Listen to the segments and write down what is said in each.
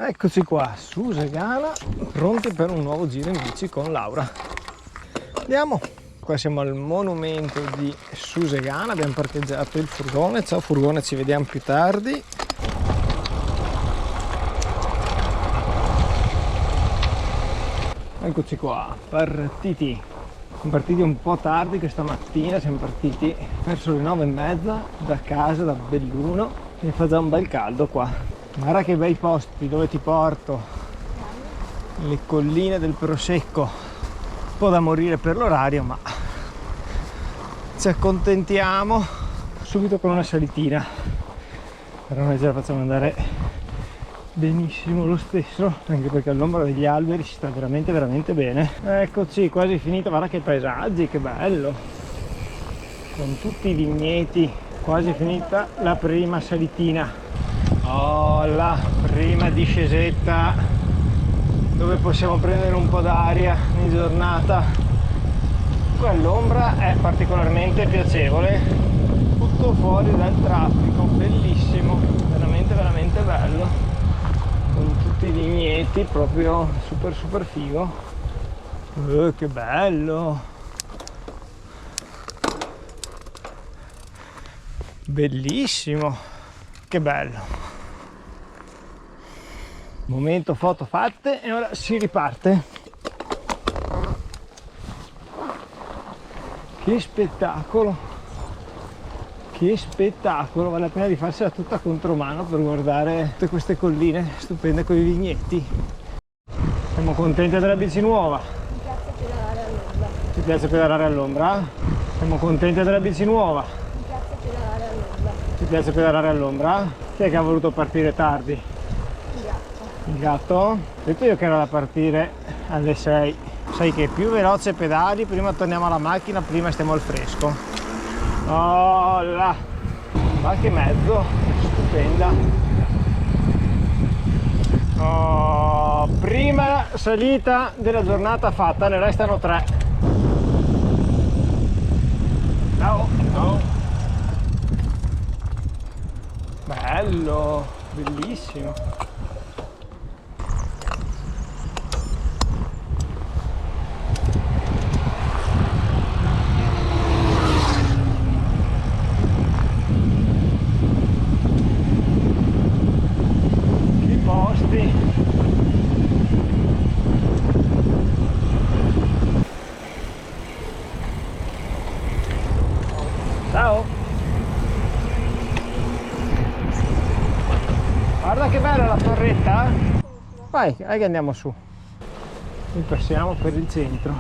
Eccoci qua su Segana, pronti per un nuovo giro in bici con Laura. Andiamo! Qua siamo al monumento di Susegana, abbiamo parcheggiato il furgone. Ciao furgone, ci vediamo più tardi. Eccoci qua, partiti. Siamo partiti un po' tardi questa mattina, siamo partiti verso le 9:30 da casa, da Belluno, e fa già un bel caldo qua. Guarda che bei posti dove ti porto, le colline del Prosecco, un po' da morire per l'orario, ma ci accontentiamo. Subito con una salitina, però noi ce la facciamo andare benissimo lo stesso, anche perché all'ombra degli alberi si sta veramente bene. Eccoci, quasi finito. Guarda che paesaggi, che bello, con tutti i vigneti. Quasi finita la prima salitina. Oh, la prima discesetta dove possiamo prendere un po' d'aria in giornata. Qua l'ombra è particolarmente piacevole, tutto fuori dal traffico, bellissimo, veramente bello, con tutti i vigneti, proprio super figo. Che bello, bellissimo, che bello. Momento foto fatte e ora si riparte. Che spettacolo, vale la pena di farsela tutta a contromano per guardare tutte queste colline stupende con i vigneti. Siamo contenti della bici nuova. Mi piace pedalare all'ombra. Ti piace pedalare all'ombra? Siamo contenti della bici nuova. Mi piace pedalare all'ombra. Ti piace pedalare all'ombra? Chi è che ha voluto partire tardi? Il gatto. Il gatto? Ho detto io che era da partire alle 6. Sai che più veloce pedali, prima torniamo alla macchina, prima stiamo al fresco. Oh là! Ma che mezzo! Stupenda! Oh, prima salita della giornata fatta, ne restano 3. Ciao! Ciao! Bello! Bellissimo! Ciao! Guarda che bella la torretta! Vai che andiamo su. Qui passiamo per il centro.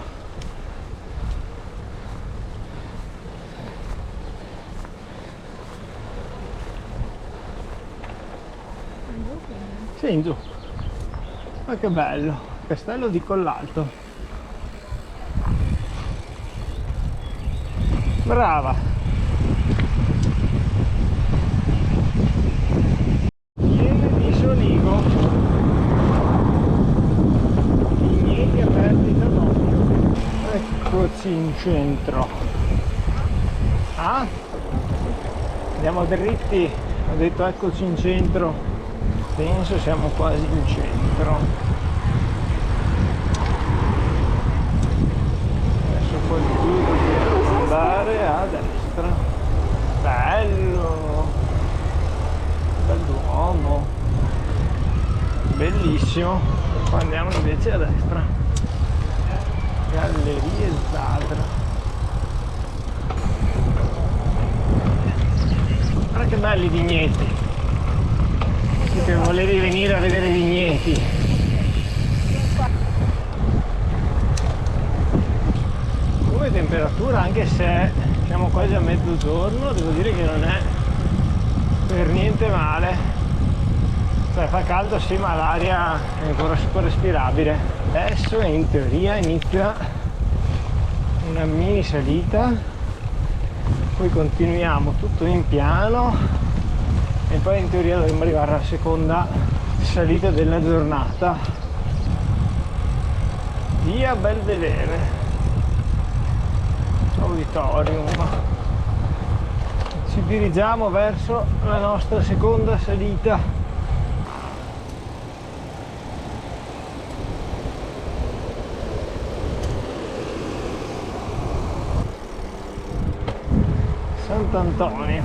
Sì, in giù. Ma che bello! Castello di Collalto. Brava! Piene di soligo, vigneti aperti da doppio. Eccoci in centro. Ah? Andiamo dritti, ho detto eccoci in centro, penso siamo quasi in centro. Adesso poi qui dobbiamo andare a destra. Bello! Bell'uomo, bellissimo. Poi andiamo invece a destra, Gallerie Zadra. Guarda che belli vigneti, che volevi venire a vedere i vigneti. Come temperatura, anche se siamo quasi a mezzogiorno, devo dire che non è per niente male. Cioè fa caldo sì, ma l'aria è ancora super respirabile. Adesso in teoria inizia una mini salita, poi continuiamo tutto in piano e poi in teoria dovremmo arrivare alla seconda salita della giornata. Via Belvedere, Auditorium. Ci dirigiamo verso la nostra seconda salita. Sant'Antonio.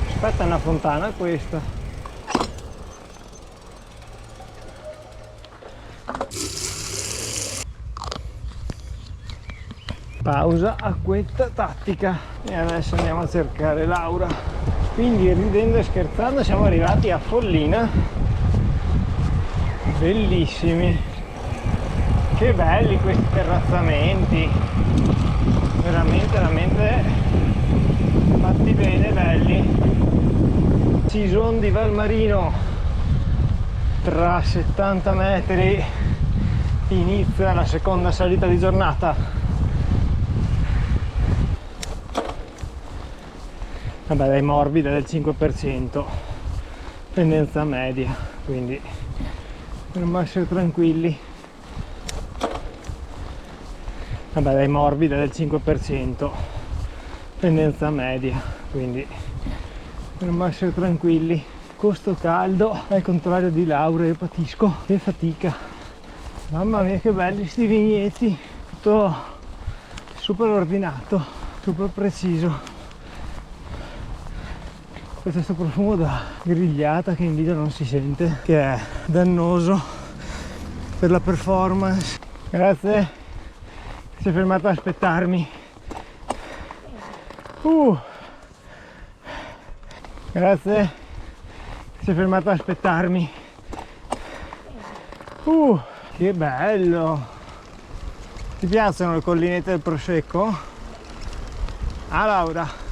Aspetta, è una fontana questa. Pausa, acquetta, tattica. E adesso andiamo a cercare Laura. Quindi, ridendo e scherzando, siamo arrivati a Follina. Bellissimi. Che belli questi terrazzamenti. Veramente fatti bene, belli. Cison di Valmarino. Tra 70 metri inizia la seconda salita di giornata. Vabbè, dai, morbida del 5%, pendenza media, quindi dobbiamo essere tranquilli. Vabbè, dai, morbida del 5%, pendenza media, quindi dobbiamo essere tranquilli. Costo caldo, al contrario di Laura, io patisco, che fatica. Mamma mia, che belli sti vigneti, tutto super ordinato, super preciso. Questo profumo da grigliata che in video non si sente, che è dannoso per la performance. Grazie, si è fermato ad aspettarmi. Grazie, si è fermato ad aspettarmi. Che bello! Ti piacciono le collinette del Prosecco? Ah, Laura?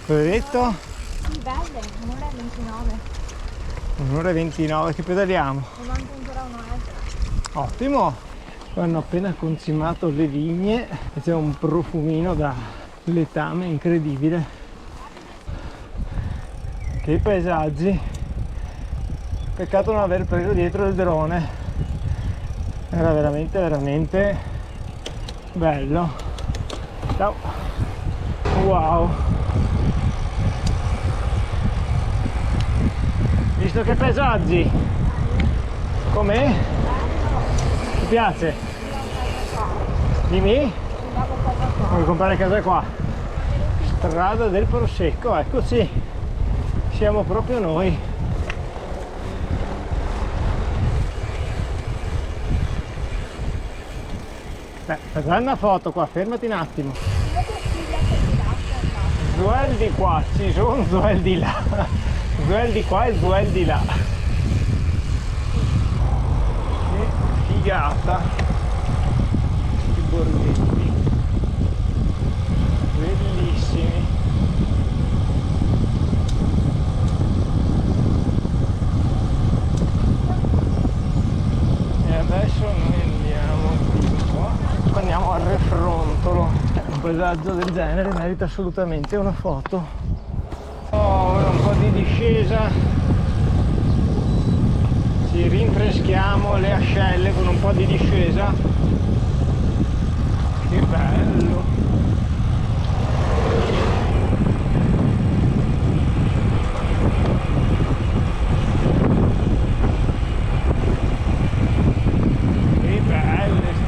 Cosa hai detto? Sì, belle, un'ora e 29. Un'ora e 29, che pedaliamo? Ne manca ancora un'altra. Ottimo! Hanno appena concimato le vigne e c'è un profumino da letame incredibile. Che paesaggi! Peccato non aver preso dietro il drone. Era veramente bello. Ciao! Wow! Visto che paesaggi? Com'è? Ti piace? Dimmi? Vuoi comprare casa qua? Strada del Prosecco, eccoci. Siamo proprio noi. Fai una foto qua, fermati un attimo. Zuel di qua, ci sono Zuel di là. Zuel di qua e Zuel di là. Che figata. Questi borghetti. Bellissimi. E adesso noi andiamo di qua. Andiamo al Refrontolo. Un paesaggio del genere merita assolutamente una foto. Ora un po' di discesa, ci rinfreschiamo le ascelle con un po' di discesa. Che bello! Che belle!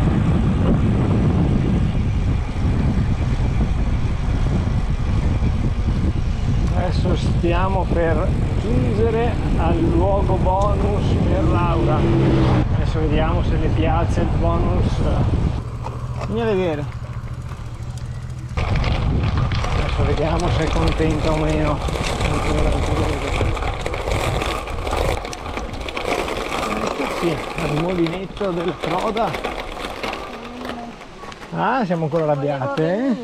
Adesso stiamo per giungere al luogo bonus per Laura. Adesso vediamo se le piace il bonus. Vieni a vedere. Adesso vediamo se è contenta o meno. Eccoci, al molinetto del Froda. Ah, siamo ancora arrabbiate?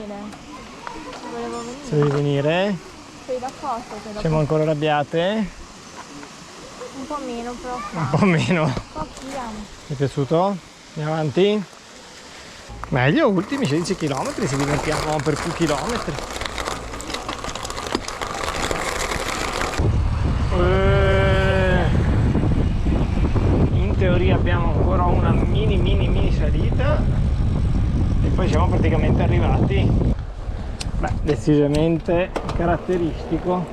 Volevo venire. Se devi venire? Sei d'accordo? Siamo ancora arrabbiate? Un po' meno però. Un po' meno. Pochiamo. Ti è piaciuto? Andiamo avanti? Meglio, ultimi 16 km, ci divertiamo per più chilometri. In teoria abbiamo ancora una mini salita e poi siamo praticamente arrivati. Beh, decisamente caratteristico.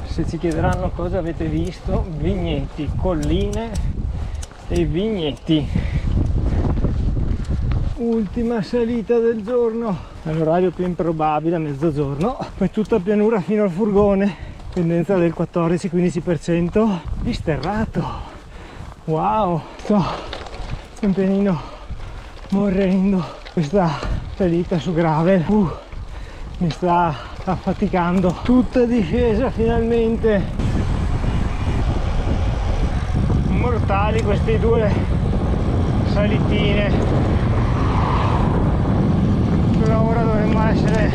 Se ci chiederanno cosa avete visto, vigneti, colline e vigneti. Ultima salita del giorno, all'orario più improbabile, a mezzogiorno, poi tutta pianura fino al furgone, pendenza del 14-15% di sterrato. Wow, sto un pianino morendo. Questa salita su gravel mi sta affaticando. Tutta discesa finalmente. Mortali queste due salitine, però ora dovremmo essere